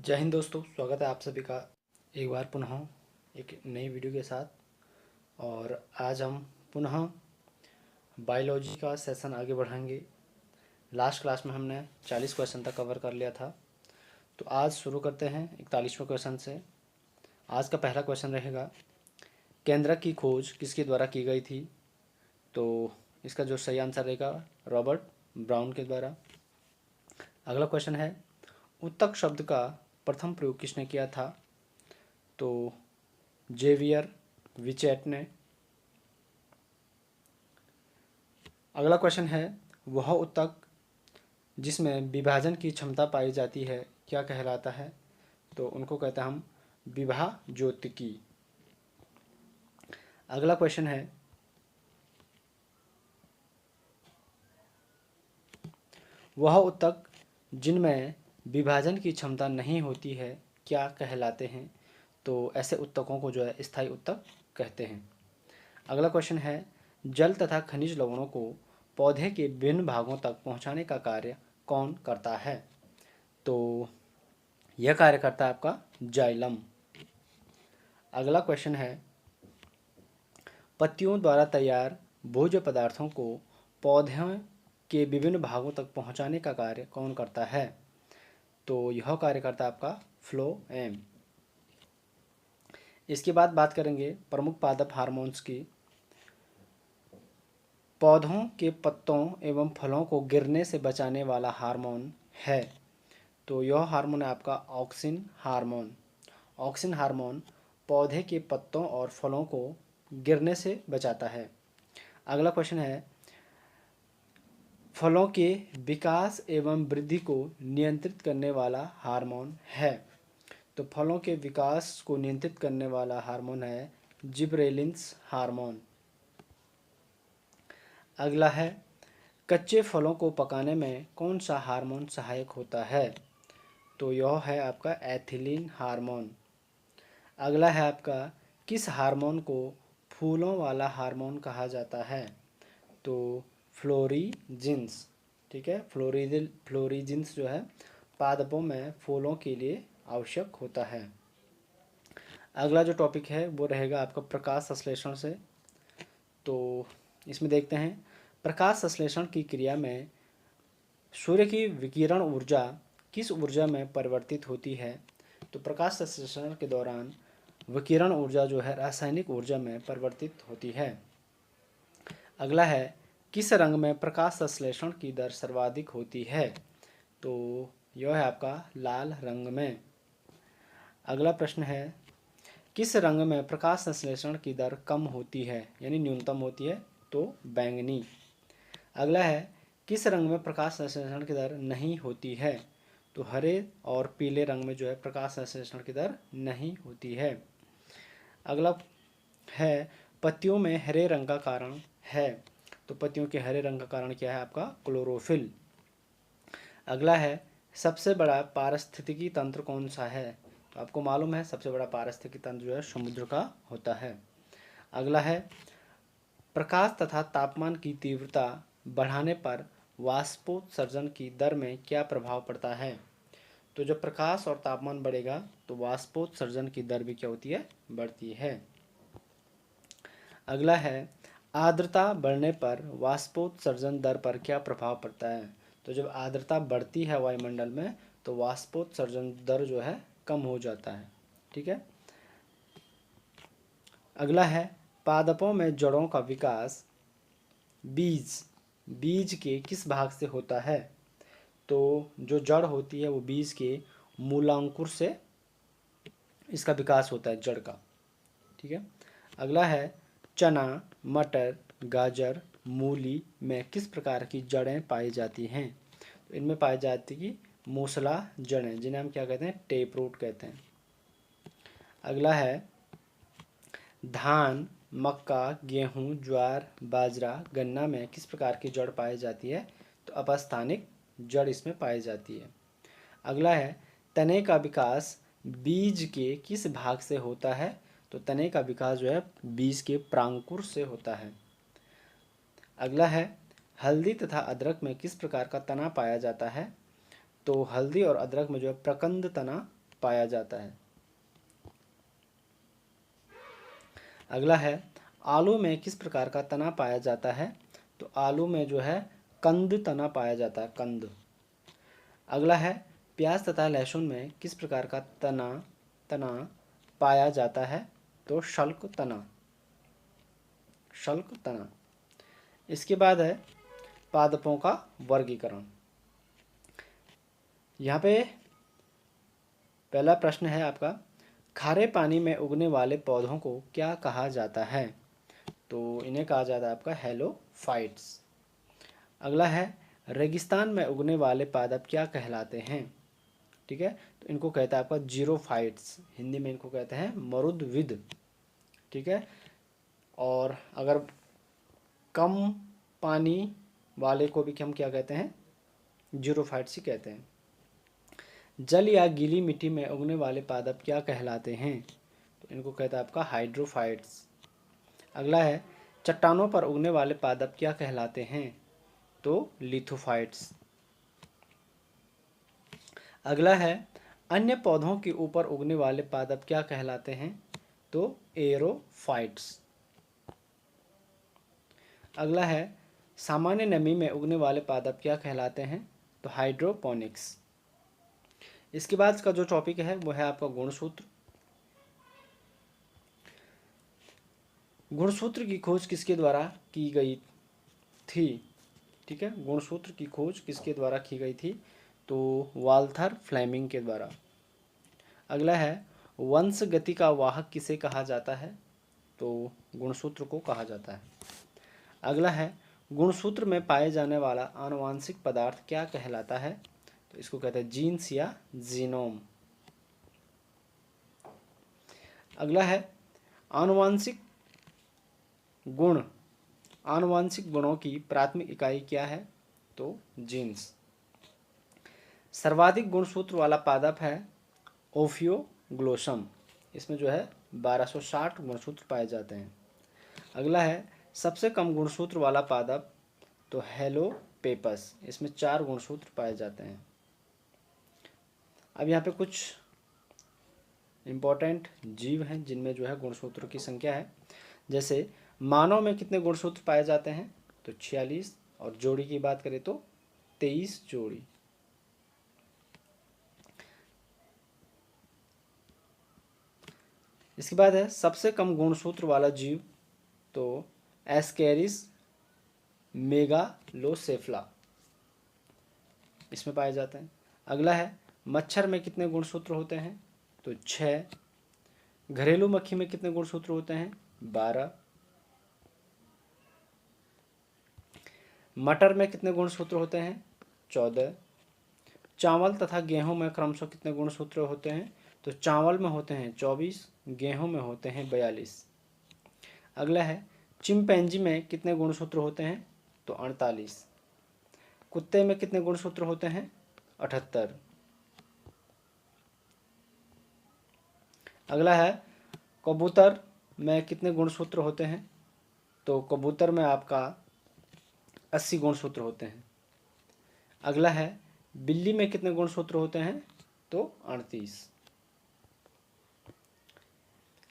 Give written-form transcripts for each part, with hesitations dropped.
जय हिंद दोस्तों, स्वागत है आप सभी का एक बार पुनः एक नई वीडियो के साथ। और आज हम पुनः बायोलॉजी का सेशन आगे बढ़ाएंगे। लास्ट क्लास में हमने 40 क्वेश्चन तक कवर कर लिया था, तो आज शुरू करते हैं 41वें क्वेश्चन से। आज का पहला क्वेश्चन रहेगा, केंद्रक की खोज किसके द्वारा की गई थी? तो इसका जो सही आंसर रहेगा रॉबर्ट ब्राउन के द्वारा। अगला क्वेश्चन है, उत्तक शब्द का प्रथम प्रयोग किसने किया था? तो जेवियर विचेट ने। अगला क्वेश्चन है, वह उत्तक जिसमें विभाजन की क्षमता पाई जाती है क्या कहलाता है? तो उनको कहते हैं हम विभाज्योतिकी। अगला क्वेश्चन है, वह उत्तक जिनमें विभाजन की क्षमता नहीं होती है क्या कहलाते हैं? तो ऐसे उत्तकों को जो है स्थायी उत्तक कहते हैं। अगला क्वेश्चन है, जल तथा खनिज लवणों को पौधे के विभिन्न भागों तक पहुंचाने का कार्य कौन करता है? तो यह कार्य करता है आपका जाइलम। अगला क्वेश्चन है, पत्तियों द्वारा तैयार भोज्य पदार्थों को पौधों के विभिन्न भागों तक पहुंचाने का कार्य कौन करता है? तो यह कार्य करता है आपका फ्लोएम। इसके बाद बात करेंगे प्रमुख पादप हार्मोन्स की। पौधों के पत्तों एवं फलों को गिरने से बचाने वाला हार्मोन है, तो यह हार्मोन है आपका ऑक्सिन हार्मोन। ऑक्सिन हार्मोन पौधे के पत्तों और फलों को गिरने से बचाता है। अगला क्वेश्चन है, फलों के विकास एवं वृद्धि को नियंत्रित करने वाला हार्मोन है, तो फलों के विकास को नियंत्रित करने वाला हार्मोन है जिबरेलिन्स हार्मोन। अगला है, कच्चे फलों को पकाने में कौन सा हार्मोन सहायक होता है? तो यह है आपका एथिलीन हार्मोन। अगला है आपका, किस हार्मोन को फूलों वाला हार्मोन कहा जाता है? तो फ्लोरीजिन्स। ठीक है, फ्लोरीजिन्स जो है पादपों में फूलों के लिए आवश्यक होता है। अगला जो टॉपिक है वो रहेगा आपका प्रकाश संश्लेषण से। तो इसमें देखते हैं, प्रकाश संश्लेषण की क्रिया में सूर्य की विकिरण ऊर्जा किस ऊर्जा में परिवर्तित होती है? तो प्रकाश संश्लेषण के दौरान विकिरण ऊर्जा जो है रासायनिक ऊर्जा में परिवर्तित होती है। अगला है, किस रंग में प्रकाश संश्लेषण की दर सर्वाधिक होती है? तो यह है आपका लाल रंग में। अगला प्रश्न है, किस रंग में प्रकाश संश्लेषण की दर कम होती है यानी न्यूनतम होती है? तो बैंगनी। अगला है, किस रंग में प्रकाश संश्लेषण की दर नहीं होती है? तो हरे और पीले रंग में जो है प्रकाश संश्लेषण की दर नहीं होती है। अगला है, पत्तियों में हरे रंग का कारण है, तो पत्तियों के हरे रंग का कारण क्या है? आपका क्लोरोफिल। अगला है, सबसे बड़ा पारिस्थितिकी तंत्र कौन सा है? तो आपको मालूम है सबसे बड़ा पारिस्थितिकी तंत्र जो है समुद्र का होता है। अगला है, प्रकाश तथा तापमान की तीव्रता बढ़ाने पर वाष्पोत्सर्जन की दर में क्या प्रभाव पड़ता है? तो जब प्रकाश और तापमान बढ़ेगा तो वाष्पोत्सर्जन की दर भी क्या होती है? बढ़ती है। अगला है, आर्द्रता बढ़ने पर वाष्पोत्सर्जन दर पर क्या प्रभाव पड़ता है? तो जब आर्द्रता बढ़ती है वायुमंडल में तो वाष्पोत्सर्जन दर जो है कम हो जाता है। ठीक है। अगला है, पादपों में जड़ों का विकास बीज के किस भाग से होता है? तो जो जड़ होती है वो बीज के मूलांकुर से इसका विकास होता है, जड़ का। ठीक है। अगला है, चना, मटर, गाजर, मूली में किस प्रकार की जड़ें पाई जाती हैं? तो इनमें पाई जाती की मूसला जड़ें, जिन्हें हम क्या कहते हैं? टेप रूट कहते हैं। अगला है, धान, मक्का, गेहूं, ज्वार, बाजरा, गन्ना में किस प्रकार की जड़ पाई जाती है? तो अपस्थानिक जड़ इसमें पाई जाती है। अगला है, तने का विकास बीज के किस भाग से होता है? तो तने का विकास जो है बीज के प्रांकुर से होता है। अगला है, हल्दी तथा अदरक में किस प्रकार का तना पाया जाता है? तो हल्दी और अदरक में जो है प्रकंद तना पाया जाता है। अगला है आलू में किस प्रकार का तना पाया जाता है? तो आलू में जो है कंद तना पाया जाता है, कंद। अगला है प्याज तथा लहसुन में किस प्रकार का तना तना पाया जाता है? तो शल्क तना, शल्क तना। इसके बाद है पादपों का वर्गीकरण। यहाँ पे पहला प्रश्न है आपका, खारे पानी में उगने वाले पौधों को क्या कहा जाता है? तो इन्हें कहा जाता है आपका हेलोफाइट्स। अगला है रेगिस्तान में उगने वाले पादप क्या कहलाते हैं? ठीक है, तो इनको कहता है आपका जीरोफाइट्स, हिंदी में इनको कहते हैं मरुदविद। ठीक है, और अगर कम पानी वाले को भी हम क्या कहते हैं? जीरोफाइट्स ही कहते हैं। जल या गीली मिट्टी में उगने वाले पादप क्या कहलाते हैं? तो इनको कहता है आपका हाइड्रोफाइट्स। अगला है चट्टानों पर उगने वाले पादप क्या कहलाते हैं? तो लिथोफाइट्स। अगला है अन्य पौधों के ऊपर उगने वाले पादप क्या कहलाते हैं? तो एरोफाइट्स। अगला है सामान्य नमी में उगने वाले पादप क्या कहलाते हैं? तो हाइड्रोपोनिक्स। इसके बाद का जो टॉपिक है वो है आपका गुणसूत्र। गुणसूत्र की खोज किसके द्वारा की गई थी? ठीक है, गुणसूत्र की खोज किसके द्वारा की गई थी? तो वाल्थर फ्लेमिंग के द्वारा। अगला है वंश गति का वाहक किसे कहा जाता है? तो गुणसूत्र को कहा जाता है। अगला है गुणसूत्र में पाए जाने वाला आनुवांशिक पदार्थ क्या कहलाता है? तो इसको कहते हैं जीन्स या जीनोम। अगला है आनुवांशिक गुण, आनुवांशिक गुणों की प्राथमिक इकाई क्या है? तो जीन्स। सर्वाधिक गुणसूत्र वाला पादप है ओफियोग्लोसम, इसमें जो है 1260 गुणसूत्र पाए जाते हैं। अगला है सबसे कम गुणसूत्र वाला पादप, तो हेलोपेपस, इसमें 4 गुणसूत्र पाए जाते हैं। अब यहाँ पे कुछ इम्पोर्टेंट जीव हैं जिनमें जो है गुणसूत्रों की संख्या है। जैसे मानव में कितने गुणसूत्र पाए जाते हैं? तो 46, और जोड़ी की बात करें तो 23 जोड़ी। इसके बाद है सबसे कम गुणसूत्र वाला जीव, तो एस्केरिस मेगालोसेफला, इसमें पाए जाते हैं। अगला है मच्छर में कितने गुणसूत्र होते हैं? तो 6। घरेलू मक्खी में कितने गुणसूत्र होते हैं? 12। मटर में कितने गुणसूत्र होते हैं? 14। चावल तथा गेहूं में क्रमशः कितने गुणसूत्र होते हैं? तो चावल में होते हैं 24, गेहूं में होते हैं 42। अगला है चिंपैंजी में कितने गुणसूत्र होते हैं? तो 48। कुत्ते में कितने गुणसूत्र होते हैं? 78। अगला है कबूतर में कितने गुणसूत्र होते हैं? तो कबूतर में आपका 80 गुणसूत्र होते हैं। अगला है बिल्ली में कितने गुणसूत्र होते हैं? तो 38।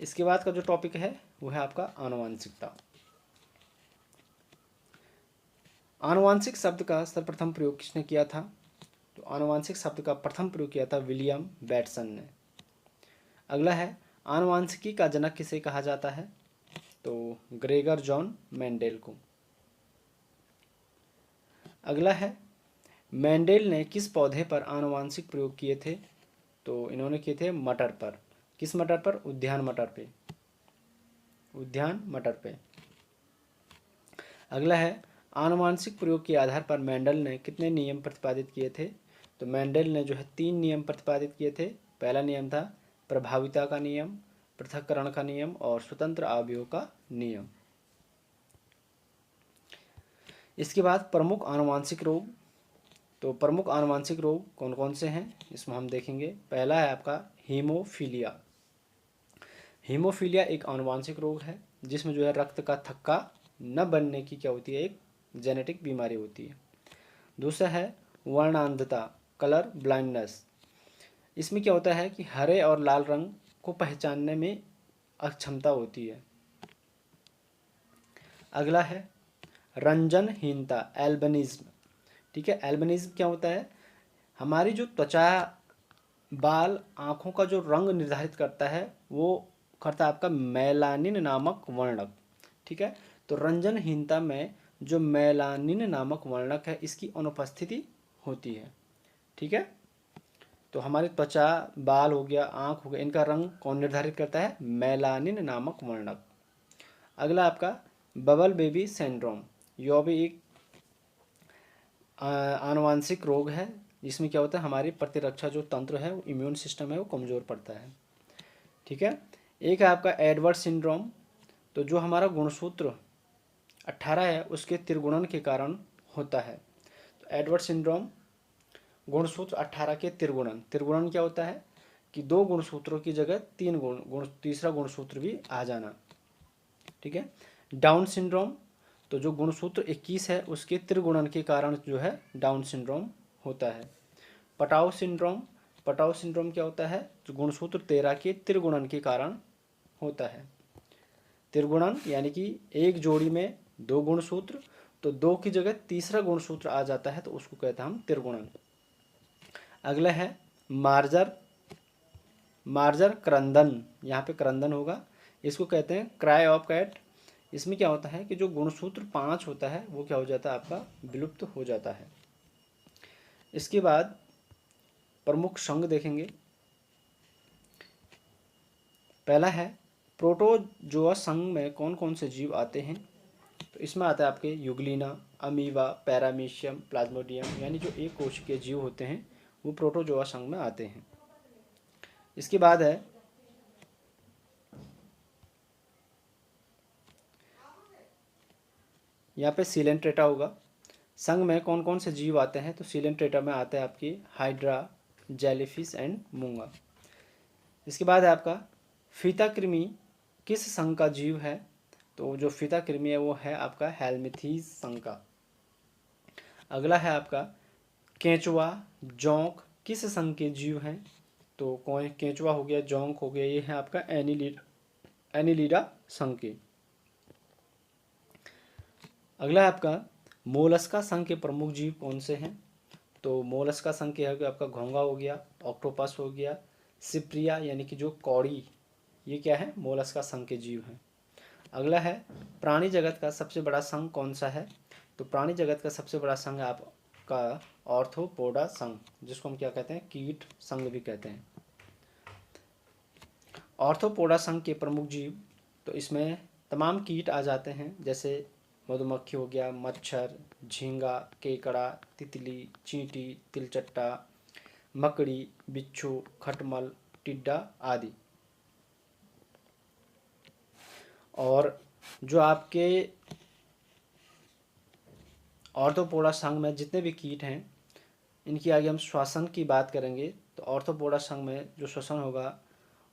इसके बाद का जो टॉपिक है वो है आपका आनुवांशिकता। आनुवांशिक शब्द का सर्वप्रथम प्रयोग किसने किया था? तो आनुवांशिक शब्द का प्रथम प्रयोग किया था विलियम बैटसन ने। अगला है आनुवांशिकी का जनक किसे कहा जाता है? तो ग्रेगर जॉन मेंडेल को। अगला है मेंडेल ने किस पौधे पर आनुवांशिक प्रयोग किए थे? तो इन्होंने किए थे मटर पर। किस मटर पर? उद्यान मटर पे, उद्यान मटर पे। अगला है आनुवांशिक प्रयोग के आधार पर मेंडल ने कितने नियम प्रतिपादित किए थे? तो मेंडल ने जो है 3 नियम प्रतिपादित किए थे। पहला नियम था प्रभाविता का नियम, पृथक्करण का नियम और स्वतंत्र अवयवों का नियम। इसके बाद प्रमुख आनुवांशिक रोग। तो प्रमुख आनुवांशिक रोग कौन कौन से हैं इसमें हम देखेंगे। पहला है आपका हीमोफीलिया। हीमोफीलिया एक आनुवांशिक रोग है जिसमें जो है रक्त का थक्का न बनने की क्या होती है, एक जेनेटिक बीमारी होती है। दूसरा है वर्णांधता, कलर ब्लाइंडनेस। इसमें क्या होता है कि हरे और लाल रंग को पहचानने में अक्षमता होती है। अगला है रंजनहीनता, एल्बिनिज्म। ठीक है, एल्बिनिज्म क्या होता है? हमारी जो त्वचा, बाल, आँखों का जो रंग निर्धारित करता है वो करता है आपका मेलानिन नामक वर्णक। ठीक है, तो रंजनहीनता में जो मेलानिन नामक वर्णक है इसकी अनुपस्थिति होती है। ठीक है, तो हमारी त्वचा, बाल हो गया, आँख हो गया, इनका रंग कौन निर्धारित करता है? मेलानिन नामक वर्णक। अगला आपका बबल बेबी सिंड्रोम। यह भी एक आनुवांशिक रोग है जिसमें क्या होता है हमारी प्रतिरक्षा जो तंत्र है, वो इम्यून सिस्टम है, वो कमज़ोर पड़ता है। ठीक है, एक है आपका एडवर्ड सिंड्रोम। तो जो हमारा गुणसूत्र 18 है उसके त्रिगुणन के कारण होता है। तो एडवर्ड सिंड्रोम गुणसूत्र 18 के त्रिगुणन। त्रिगुणन क्या होता है कि दो गुणसूत्रों की जगह तीन गुण तीसरा गुणसूत्र भी आ जाना। ठीक है, डाउन सिंड्रोम, तो जो गुणसूत्र 21 है उसके त्रिगुणन के कारण जो है डाउन सिंड्रोम होता है। पटाउ सिंड्रोम, पटाउ सिंड्रोम क्या होता है? जो गुणसूत्र 13 के त्रिगुणन के कारण होता है। त्रिगुणन यानी कि एक जोड़ी में दो गुणसूत्र, तो दो की जगह तीसरा गुणसूत्र आ जाता है तो उसको कहते हैं हम त्रिगुणन। अगला है मार्जर, मार्जर क्रंदन, यहाँ पे क्रंदन होगा, इसको कहते हैं क्राई ऑफ कैट। इसमें क्या होता है कि जो गुणसूत्र 5 होता है वो क्या हो जाता है आपका विलुप्त हो जाता है। इसके बाद प्रमुख संघ देखेंगे। पहला है प्रोटोजोआ संघ में कौन कौन से जीव आते हैं? तो इसमें आता है आपके यूग्लिना, अमीबा, पैरामीशियम, प्लाज्मोडियम, यानी जो एक कोशिकीय जीव होते हैं वो प्रोटोजोआ संघ में आते हैं। इसके बाद है यहाँ पे सिलेंट्रेटा होगा। संघ में कौन कौन से जीव आते हैं? तो सिलेंट्रेटा में आते हैं आपकी हाइड्रा, जेलीफिश एंड मूंगा। इसके बाद है आपका फीता कृमि किस संघ का जीव है? तो जो फीता कृमि है वो है आपका हेलमिथीज संघ का। अगला है आपका केंचुआ, जोंक किस संघ के जीव हैं? तो कौन? केंचुआ हो गया, जोंक हो गया, ये है आपका एनिलीडा संघ के। अगला है आपका मोलस्का संघ के प्रमुख जीव कौन से हैं? तो मोलस्का संघ के है आपका घोंगा हो गया, ऑक्टोपस हो गया, सिप्रिया यानी कि जो कौड़ी, ये क्या है? मोलस्का संघ के जीव हैं। अगला है प्राणी जगत का सबसे बड़ा संघ कौन सा है? तो प्राणी जगत का सबसे बड़ा संघ है आपका ऑर्थोपोडा संघ, जिसको हम क्या कहते हैं? कीट संघ भी कहते हैं। ऑर्थोपोडा संघ के प्रमुख जीव, तो इसमें तमाम कीट आ जाते हैं, जैसे मधुमक्खी हो गया, मच्छर, झींगा, केकड़ा, तितली, चींटी, तिलचट्टा, मकड़ी, बिच्छू, खटमल, टिड्डा आदि। और जो आपके ऑर्थोपोडा संघ में जितने भी कीट हैं इनकी आगे हम श्वसन की बात करेंगे। तो ऑर्थोपोडा संघ में जो श्वसन होगा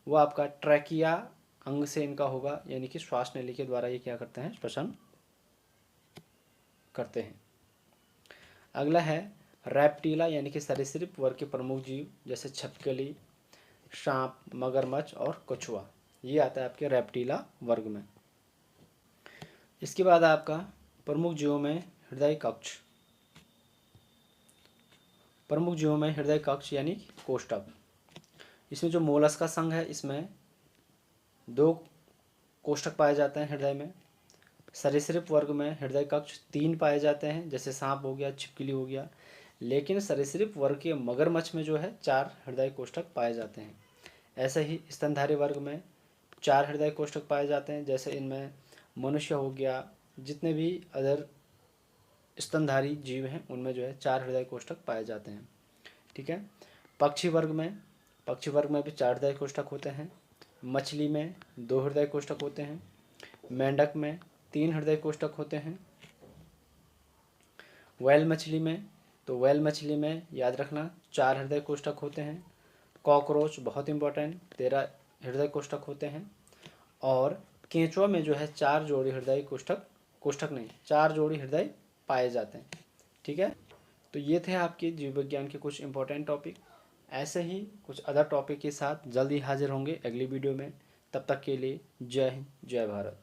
वो आपका ट्रैकिया अंग से इनका होगा, यानी कि श्वास नली के द्वारा ये क्या करते हैं? श्वसन करते हैं। अगला है रेप्टिला यानी कि सरीसृप वर्ग के प्रमुख जीव, जैसे छिपकली, सांप, मगरमच्छ और कछुआ, ये आता है आपके रेप्टिला वर्ग में। इसके बाद आपका प्रमुख जीवों में हृदय कक्ष, प्रमुख जीवों में हृदय कक्ष यानी कोष्ठक। इसमें जो मोलस्का संघ है इसमें 2 कोष्ठक पाए जाते हैं हृदय में। सरीसृप वर्ग में हृदय कक्ष 3 पाए जाते हैं, जैसे सांप हो गया, छिपकली हो गया। लेकिन सरीसृप वर्ग के मगरमच्छ में जो है 4 हृदय कोष्ठक पाए जाते हैं। ऐसे ही स्तनधारी वर्ग में 4 हृदय कोष्ठक पाए जाते हैं, जैसे इनमें मनुष्य हो गया, जितने भी अदर स्तनधारी जीव हैं उनमें जो है 4 हृदय कोष्ठक पाए जाते हैं। ठीक है, पक्षी वर्ग में भी 4 हृदय कोष्ठक होते हैं। मछली में 2 हृदय कोष्ठक होते हैं। मेंढक में 3 हृदय कोष्ठक होते हैं। व्हेल मछली में याद रखना 4 हृदय कोष्ठक होते हैं। कॉकरोच बहुत इंपॉर्टेंट, 13 हृदय कोष्ठक होते हैं। और केंचुआ में जो है 4 जोड़ी हृदय कोष्ठक नहीं, 4 जोड़ी हृदय पाए जाते हैं। ठीक है, तो ये थे आपके जीव विज्ञान के कुछ इंपॉर्टेंट टॉपिक। ऐसे ही कुछ अदर टॉपिक के साथ जल्द ही हाजिर होंगे अगली वीडियो में। तब तक के लिए जय हिंद, जय भारत।